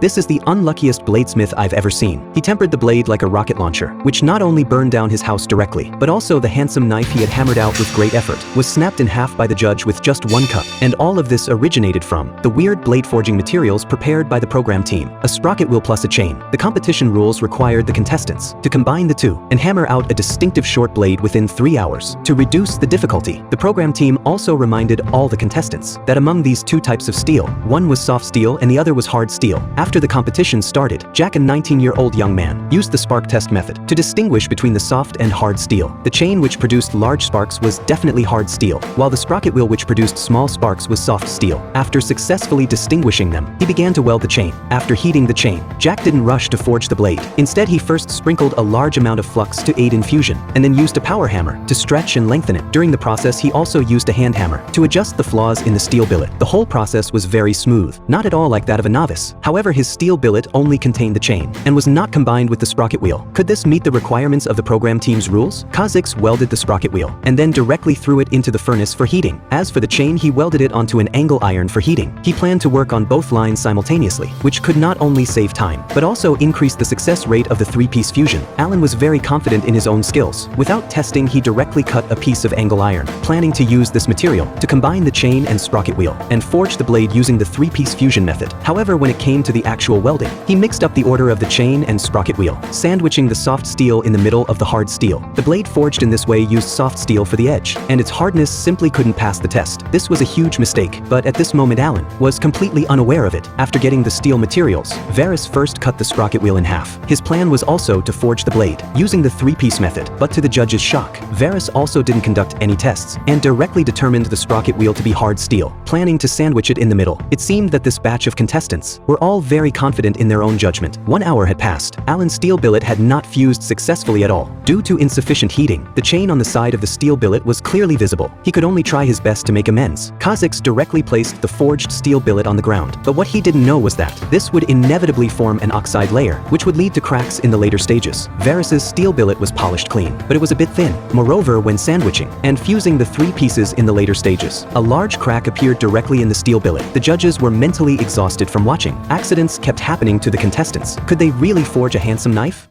This is the unluckiest bladesmith I've ever seen. He tempered the blade like a rocket launcher, which not only burned down his house directly, but also the handsome knife he had hammered out with great effort was snapped in half by the judge with just one cut. And all of this originated from the weird blade forging materials prepared by the program team, a sprocket wheel plus a chain. The competition rules required the contestants to combine the two and hammer out a distinctive short blade within 3 hours. To reduce the difficulty, the program team also reminded all the contestants that among these two types of steel, one was soft steel and the other was hard steel. After the competition started, Jack, a 19-year-old young man, used the spark test method to distinguish between the soft and hard steel. The chain which produced large sparks was definitely hard steel, while the sprocket wheel which produced small sparks was soft steel. After successfully distinguishing them, he began to weld the chain. After heating the chain, Jack didn't rush to forge the blade. Instead, he first sprinkled a large amount of flux to aid in fusion, and then used a power hammer to stretch and lengthen it. During the process, he also used a hand hammer to adjust the flaws in the steel billet. The whole process was very smooth, not at all like that of a novice. However, his steel billet only contained the chain and was not combined with the sprocket wheel. Could this meet the requirements of the program team's rules? Kha'Zix welded the sprocket wheel and then directly threw it into the furnace for heating. As for the chain, he welded it onto an angle iron for heating. He planned to work on both lines simultaneously, which could not only save time, but also increase the success rate of the three-piece fusion. Alan was very confident in his own skills. Without testing, he directly cut a piece of angle iron, planning to use this material to combine the chain and sprocket wheel and forge the blade using the three-piece fusion method. However, when it came to the actual welding, he mixed up the order of the chain and sprocket wheel, sandwiching the soft steel in the middle of the hard steel. The blade forged in this way used soft steel for the edge, and its hardness simply couldn't pass the test. This was a huge mistake, but at this moment Alan was completely unaware of it. After getting the steel materials, Varys first cut the sprocket wheel in half. His plan was also to forge the blade using the three-piece method, but to the judge's shock, Varys also didn't conduct any tests and directly determined the sprocket wheel to be hard steel, planning to sandwich it in the middle. It seemed that this batch of contestants were all very confident in their own judgment. 1 hour had passed. Alan's steel billet had not fused successfully at all. Due to insufficient heating, the chain on the side of the steel billet was clearly visible. He could only try his best to make amends. Kha'Zix directly placed the forged steel billet on the ground, but what he didn't know was that this would inevitably form an oxide layer, which would lead to cracks in the later stages. Varys's steel billet was polished clean, but it was a bit thin. Moreover, when sandwiching and fusing the three pieces in the later stages, a large crack appeared directly in the steel billet. The judges were mentally exhausted from watching. Accidents kept happening to the contestants. Could they really forge a handsome knife?